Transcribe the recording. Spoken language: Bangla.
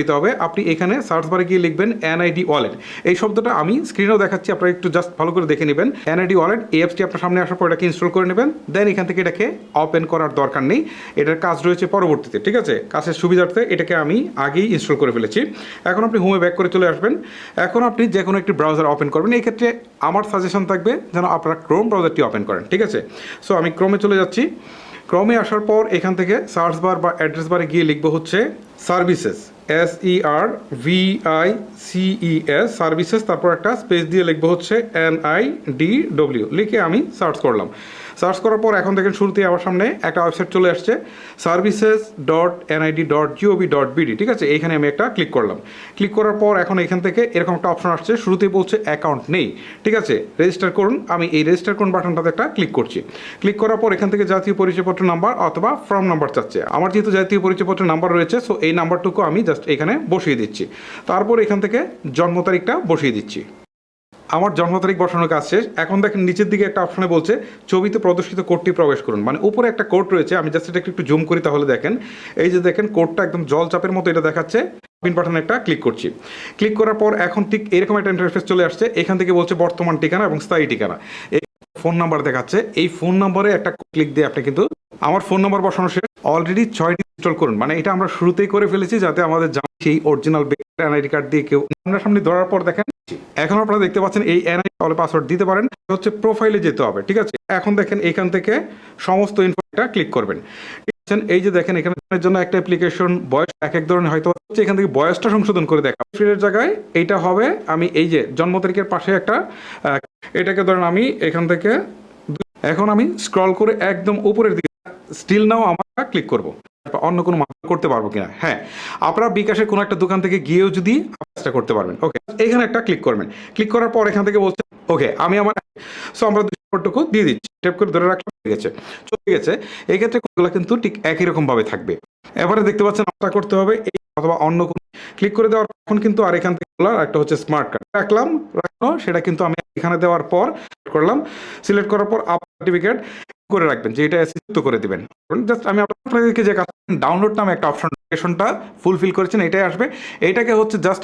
দিতে হবে। আপনি এখানে সার্চ বারে গিয়ে লিখবেন এনআইডি ওয়ালেট। এই শব্দটা আমি স্ক্রিনেও দেখাচ্ছি, আপনারা একটু জাস্ট ভালো করে দেখে নেবেন। এনআইডি ওয়ালেট এই অ্যাপসটি আপনার সামনে আসার পর এটাকে ইনস্টল করে নেবেন। দেন এখান থেকে এটাকে ওপেন করার দরকার নেই, এটার কাজ রয়েছে পরবর্তীতে, ঠিক আছে? কাজের সুবিধার্থে এটাকে আমি আগেই ইনস্টল করে ফেলেছি। এখন আপনি হোমে ব্যাক করে চলে আসবেন। এখন আপনি যে কোনো একটি ব্রাউজার ওপেন করবেন। এই ক্ষেত্রে আমার সাজেশন থাকবে যেন আপনারা ক্রোম ব্রাউজারটি ওপেন করেন, ঠিক আছে? সো আমি ক্রোমে চলে যাচ্ছি। ক্রমে আসার পর এখান থেকে সার্চ বার বা অ্যাড্রেস বারে গিয়ে লিখবো হচ্ছে সার্ভিসেস, SERVICES সার্ভিসেস, তারপর একটা স্পেস দিয়ে লিখবো হচ্ছে NIDW, লিখে আমি সার্চ করলাম। সার্চ করার পর এখন দেখেন শুরুতেই আমার সামনে একটা ওয়েবসাইট চলে আসছে, services.nid.gov.bd, ঠিক আছে? এইখানে আমি একটা ক্লিক করলাম। ক্লিক করার পর এখন এখান থেকে এরকম একটা অপশন আসছে, শুরুতেই বলছে অ্যাকাউন্ট নেই, ঠিক আছে? রেজিস্টার করুন। আমি এই রেজিস্টার করুন বাটনটাতে একটা ক্লিক করছি। ক্লিক করার পর এখান থেকে জাতীয় পরিচয়পত্র নাম্বার অথবা ফর্ম নাম্বার চাচ্ছে। আমার যেহেতু জাতীয় পরিচয়পত্র নাম্বার রয়েছে, সো এই নাম্বারটুকু আমি জাস্ট এখানে বসিয়ে দিচ্ছি। তারপর এখান থেকে জন্ম তারিখটা বসিয়ে দিচ্ছি। আমার জন্ম তারিখ বসানোর কাজ শেষ। এখন দেখেন নিচের দিকে একটা অপশনে বলছে ছবিতে প্রদর্শিত কোডটি প্রবেশ করুন, মানে উপরে একটা কোড রয়েছে। আমি জাস্ট এটা একটু জুম করি, তাহলে দেখেন এই যে দেখেন কোডটা একদম জল চাপের মতো এটা দেখাচ্ছে। পিন বাটনে একটা ক্লিক করছি। ক্লিক করার পর এখন ঠিক এরকম একটা ইন্টারফেস চলে আসছে। এখান থেকে বলছে বর্তমান ঠিকানা এবং স্থায়ী ঠিকানা, এই ফোন নাম্বার দেখাচ্ছে। এই ফোন নাম্বারে একটা ক্লিক দিয়ে আপনি কিন্তু, আমার ফোন নাম্বার বসানো শেষ। অলরেডি 6টি ইনস্টল করুন, মানে এটা আমরা শুরুতেই করে ফেলেছি যাতে আমাদের সেই অরিজিনাল এনআইডি কার্ড দিয়ে কেউ সামনে ধরার পর দেখেন। এখন আপনারা দেখতে পাচ্ছেন এই এনআইডি পাসওয়ার্ড দিতে পারেন, হচ্ছে প্রোফাইলে যেতে হবে, ঠিক আছে? এখন দেখেন এখান থেকে সমস্ত ইনফোটা ক্লিক করবেন। এই যে দেখেন এখানে জন্য একটা অ্যাপ্লিকেশন, বয়স এক এক ধরনের হয়তো হচ্ছে, এখান থেকে বয়সটা সংশোধন করে দেখা ফিলের জায়গায় এইটা হবে। আমি এই যে জন্ম তারিখের পাশে একটা এটাকে ধরেন আমি এখান থেকে এখন আমি স্ক্রল করে একদম উপরের দিকে স্টিল নাও আমরা ক্লিক করব। অন্য কোনো মাধ্যম করতে পারবো কিনা? হ্যাঁ, আপনারা বিকাশের কোনো একটা দোকান থেকে গিয়েও যদি কাজটা করতে পারবেন। ওকে, এখানে একটা ক্লিক করবেন। ক্লিক করার পর এখান থেকে বলছে ওকে আমি আমার, সো আমরা দুটোটুকু দিয়ে দিচ্ছি, টেপ করে ধরে রাখলাম, হয়ে গেছে, চলে গেছে। এই ক্ষেত্রে কোডগুলো কিন্তু ঠিক একই রকম ভাবে থাকবে। এবারে দেখতে পাচ্ছেন আপনারা করতে হবে এই অথবা অন্য কোনো ক্লিক করে দেওয়ার এখন কিন্তু আর এখান থেকে একটা হচ্ছে স্মার্ট কার্ড রাখলাম, সেটা কিন্তু আমি এখানে দেওয়ার পর করলাম। সিলেক্ট করার পর সার্টিফিকেট করে রাখবেন যে এটা যুক্ত করে দিবেন। জাস্ট আমি আপনাদেরকে যে কাজ ডাউনলোড নামে একটা অপশনটা ফুলফিল করেছেন, এটাই আসবে। এইটাকে হচ্ছে জাস্ট